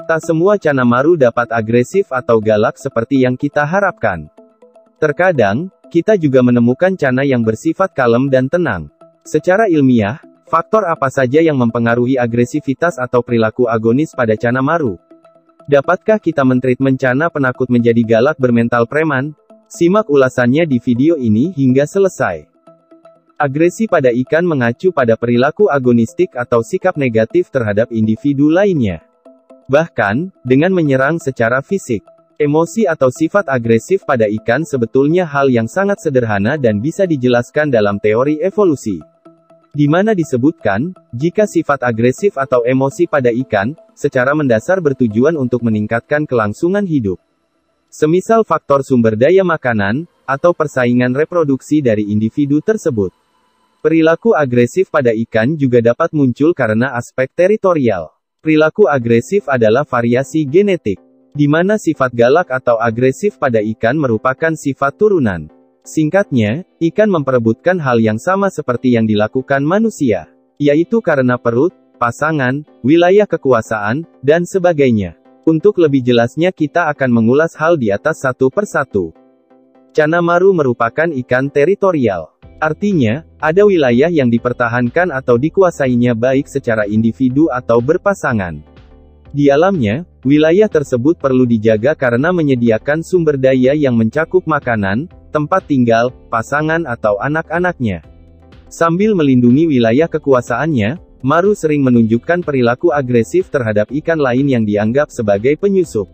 Tak semua cana maru dapat agresif atau galak seperti yang kita harapkan. Terkadang, kita juga menemukan cana yang bersifat kalem dan tenang. Secara ilmiah, faktor apa saja yang mempengaruhi agresivitas atau perilaku agonis pada cana maru? Dapatkah kita mentreatment cana penakut menjadi galak bermental preman? Simak ulasannya di video ini hingga selesai. Agresi pada ikan mengacu pada perilaku agonistik atau sikap negatif terhadap individu lainnya. Bahkan, dengan menyerang secara fisik. Emosi atau sifat agresif pada ikan sebetulnya hal yang sangat sederhana dan bisa dijelaskan dalam teori evolusi. Di mana disebutkan, jika sifat agresif atau emosi pada ikan, secara mendasar bertujuan untuk meningkatkan kelangsungan hidup. Semisal faktor sumber daya makanan, atau persaingan reproduksi dari individu tersebut. Perilaku agresif pada ikan juga dapat muncul karena aspek teritorial. Perilaku agresif adalah variasi genetik, di mana sifat galak atau agresif pada ikan merupakan sifat turunan. Singkatnya, ikan memperebutkan hal yang sama seperti yang dilakukan manusia, yaitu karena perut, pasangan, wilayah kekuasaan, dan sebagainya. Untuk lebih jelasnya kita akan mengulas hal di atas satu persatu. Cana maru merupakan ikan teritorial. Artinya, ada wilayah yang dipertahankan atau dikuasainya baik secara individu atau berpasangan. Di alamnya, wilayah tersebut perlu dijaga karena menyediakan sumber daya yang mencakup makanan, tempat tinggal, pasangan atau anak-anaknya. Sambil melindungi wilayah kekuasaannya, maru sering menunjukkan perilaku agresif terhadap ikan lain yang dianggap sebagai penyusup.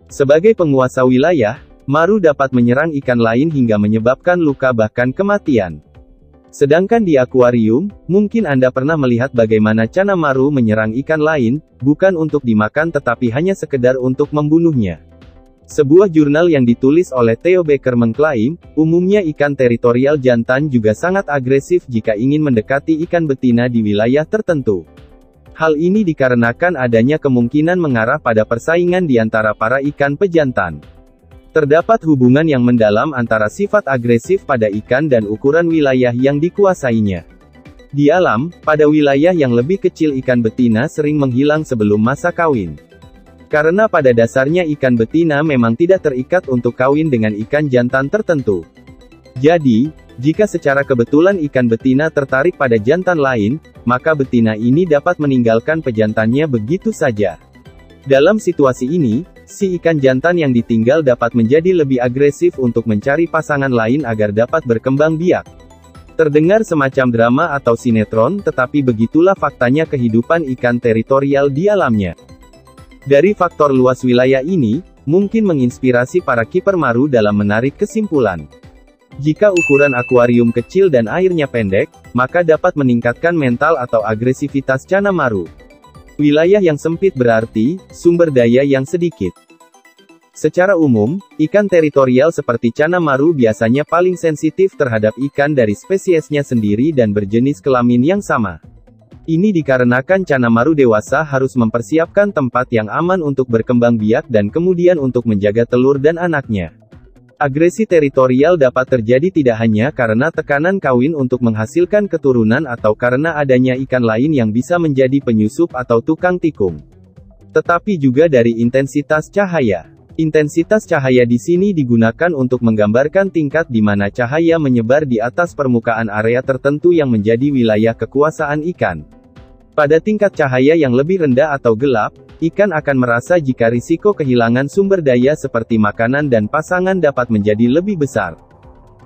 Sebagai penguasa wilayah, maru dapat menyerang ikan lain hingga menyebabkan luka bahkan kematian. Sedangkan di akuarium, mungkin Anda pernah melihat bagaimana cana maru menyerang ikan lain, bukan untuk dimakan tetapi hanya sekedar untuk membunuhnya. Sebuah jurnal yang ditulis oleh Theo Becker mengklaim, umumnya ikan teritorial jantan juga sangat agresif jika ingin mendekati ikan betina di wilayah tertentu. Hal ini dikarenakan adanya kemungkinan mengarah pada persaingan di antara para ikan pejantan. Terdapat hubungan yang mendalam antara sifat agresif pada ikan dan ukuran wilayah yang dikuasainya. Di alam, pada wilayah yang lebih kecil ikan betina sering menghilang sebelum masa kawin. Karena pada dasarnya ikan betina memang tidak terikat untuk kawin dengan ikan jantan tertentu. Jadi, jika secara kebetulan ikan betina tertarik pada jantan lain, maka betina ini dapat meninggalkan pejantannya begitu saja. Dalam situasi ini, si ikan jantan yang ditinggal dapat menjadi lebih agresif untuk mencari pasangan lain agar dapat berkembang biak. Terdengar semacam drama atau sinetron, tetapi begitulah faktanya kehidupan ikan teritorial di alamnya. Dari faktor luas wilayah ini, mungkin menginspirasi para kiper maru dalam menarik kesimpulan. Jika ukuran akuarium kecil dan airnya pendek, maka dapat meningkatkan mental atau agresivitas cana maru. Wilayah yang sempit berarti, sumber daya yang sedikit. Secara umum, ikan teritorial seperti cana maru biasanya paling sensitif terhadap ikan dari spesiesnya sendiri dan berjenis kelamin yang sama. Ini dikarenakan cana maru dewasa harus mempersiapkan tempat yang aman untuk berkembang biak dan kemudian untuk menjaga telur dan anaknya. Agresi teritorial dapat terjadi tidak hanya karena tekanan kawin untuk menghasilkan keturunan atau karena adanya ikan lain yang bisa menjadi penyusup atau tukang tikung. Tetapi juga dari intensitas cahaya. Intensitas cahaya di sini digunakan untuk menggambarkan tingkat di mana cahaya menyebar di atas permukaan area tertentu yang menjadi wilayah kekuasaan ikan. Pada tingkat cahaya yang lebih rendah atau gelap, ikan akan merasa jika risiko kehilangan sumber daya seperti makanan dan pasangan dapat menjadi lebih besar.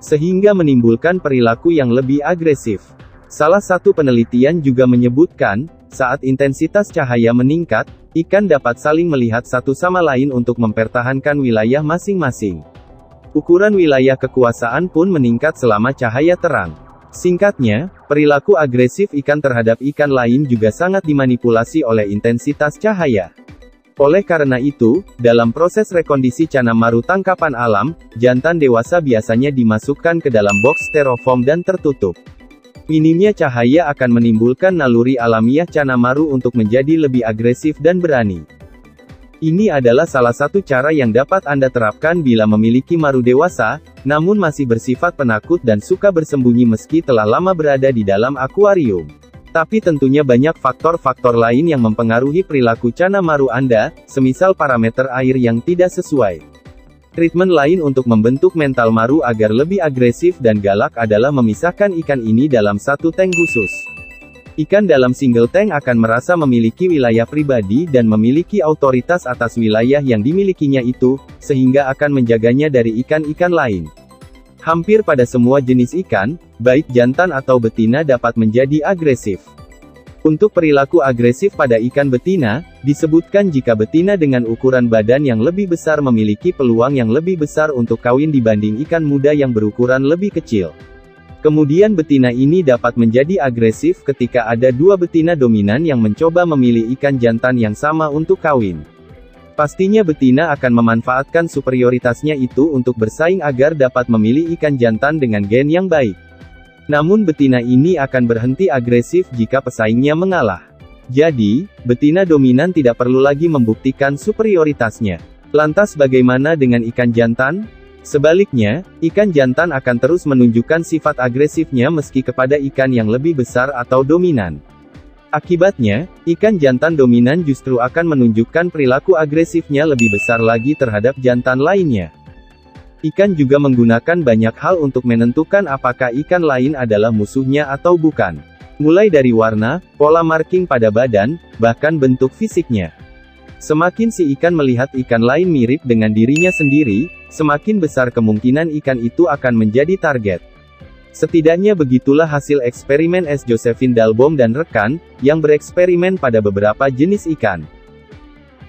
Sehingga menimbulkan perilaku yang lebih agresif. Salah satu penelitian juga menyebutkan, saat intensitas cahaya meningkat, ikan dapat saling melihat satu sama lain untuk mempertahankan wilayah masing-masing. Ukuran wilayah kekuasaan pun meningkat selama cahaya terang. Singkatnya, perilaku agresif ikan terhadap ikan lain juga sangat dimanipulasi oleh intensitas cahaya. Oleh karena itu, dalam proses rekondisi cana maru tangkapan alam, jantan dewasa biasanya dimasukkan ke dalam box styrofoam dan tertutup. Minimnya cahaya akan menimbulkan naluri alamiah cana maru untuk menjadi lebih agresif dan berani. Ini adalah salah satu cara yang dapat Anda terapkan bila memiliki maru dewasa, namun masih bersifat penakut dan suka bersembunyi meski telah lama berada di dalam akuarium. Tapi tentunya banyak faktor-faktor lain yang mempengaruhi perilaku Cana Maru Anda, semisal parameter air yang tidak sesuai. Treatment lain untuk membentuk mental maru agar lebih agresif dan galak adalah memisahkan ikan ini dalam satu tank khusus. Ikan dalam single tank akan merasa memiliki wilayah pribadi dan memiliki otoritas atas wilayah yang dimilikinya itu, sehingga akan menjaganya dari ikan-ikan lain. Hampir pada semua jenis ikan, baik jantan atau betina dapat menjadi agresif. Untuk perilaku agresif pada ikan betina, disebutkan jika betina dengan ukuran badan yang lebih besar memiliki peluang yang lebih besar untuk kawin dibanding ikan muda yang berukuran lebih kecil. Kemudian betina ini dapat menjadi agresif ketika ada dua betina dominan yang mencoba memilih ikan jantan yang sama untuk kawin. Pastinya betina akan memanfaatkan superioritasnya itu untuk bersaing agar dapat memilih ikan jantan dengan gen yang baik. Namun betina ini akan berhenti agresif jika pesaingnya mengalah. Jadi, betina dominan tidak perlu lagi membuktikan superioritasnya. Lantas bagaimana dengan ikan jantan? Sebaliknya, ikan jantan akan terus menunjukkan sifat agresifnya meski kepada ikan yang lebih besar atau dominan. Akibatnya, ikan jantan dominan justru akan menunjukkan perilaku agresifnya lebih besar lagi terhadap jantan lainnya. Ikan juga menggunakan banyak hal untuk menentukan apakah ikan lain adalah musuhnya atau bukan. Mulai dari warna, pola marking pada badan, bahkan bentuk fisiknya. Semakin si ikan melihat ikan lain mirip dengan dirinya sendiri, semakin besar kemungkinan ikan itu akan menjadi target. Setidaknya begitulah hasil eksperimen S. Josephine Dalbom dan rekan, yang bereksperimen pada beberapa jenis ikan.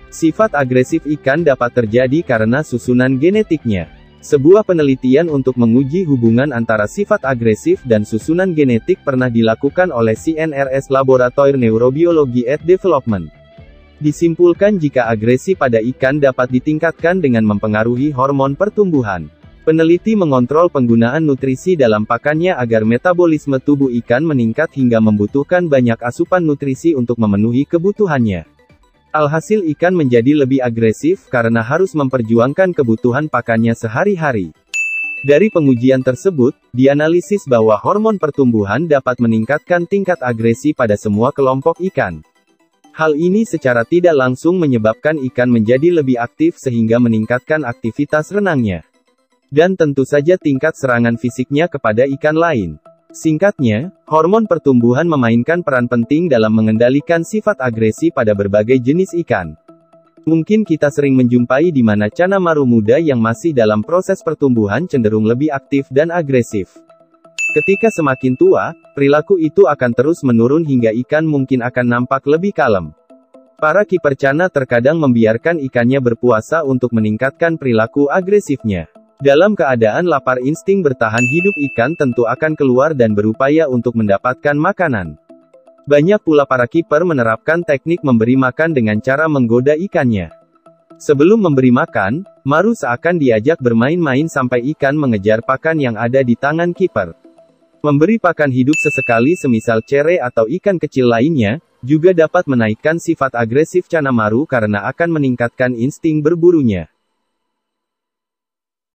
Sifat agresif ikan dapat terjadi karena susunan genetiknya. Sebuah penelitian untuk menguji hubungan antara sifat agresif dan susunan genetik pernah dilakukan oleh CNRS Laboratoire Neurobiology and Development. Disimpulkan jika agresi pada ikan dapat ditingkatkan dengan mempengaruhi hormon pertumbuhan. Peneliti mengontrol penggunaan nutrisi dalam pakannya agar metabolisme tubuh ikan meningkat hingga membutuhkan banyak asupan nutrisi untuk memenuhi kebutuhannya. Alhasil ikan menjadi lebih agresif karena harus memperjuangkan kebutuhan pakannya sehari-hari. Dari pengujian tersebut, dianalisis bahwa hormon pertumbuhan dapat meningkatkan tingkat agresi pada semua kelompok ikan. Hal ini secara tidak langsung menyebabkan ikan menjadi lebih aktif sehingga meningkatkan aktivitas renangnya. Dan tentu saja tingkat serangan fisiknya kepada ikan lain. Singkatnya, hormon pertumbuhan memainkan peran penting dalam mengendalikan sifat agresi pada berbagai jenis ikan. Mungkin kita sering menjumpai di mana Cana Maru muda yang masih dalam proses pertumbuhan cenderung lebih aktif dan agresif. Ketika semakin tua, perilaku itu akan terus menurun hingga ikan mungkin akan nampak lebih kalem. Para kiper Cana terkadang membiarkan ikannya berpuasa untuk meningkatkan perilaku agresifnya. Dalam keadaan lapar, insting bertahan hidup ikan tentu akan keluar dan berupaya untuk mendapatkan makanan. Banyak pula para kiper menerapkan teknik memberi makan dengan cara menggoda ikannya. Sebelum memberi makan, maru seakan diajak bermain-main sampai ikan mengejar pakan yang ada di tangan kiper. Memberi pakan hidup sesekali semisal cere atau ikan kecil lainnya, juga dapat menaikkan sifat agresif Cana Maru karena akan meningkatkan insting berburunya.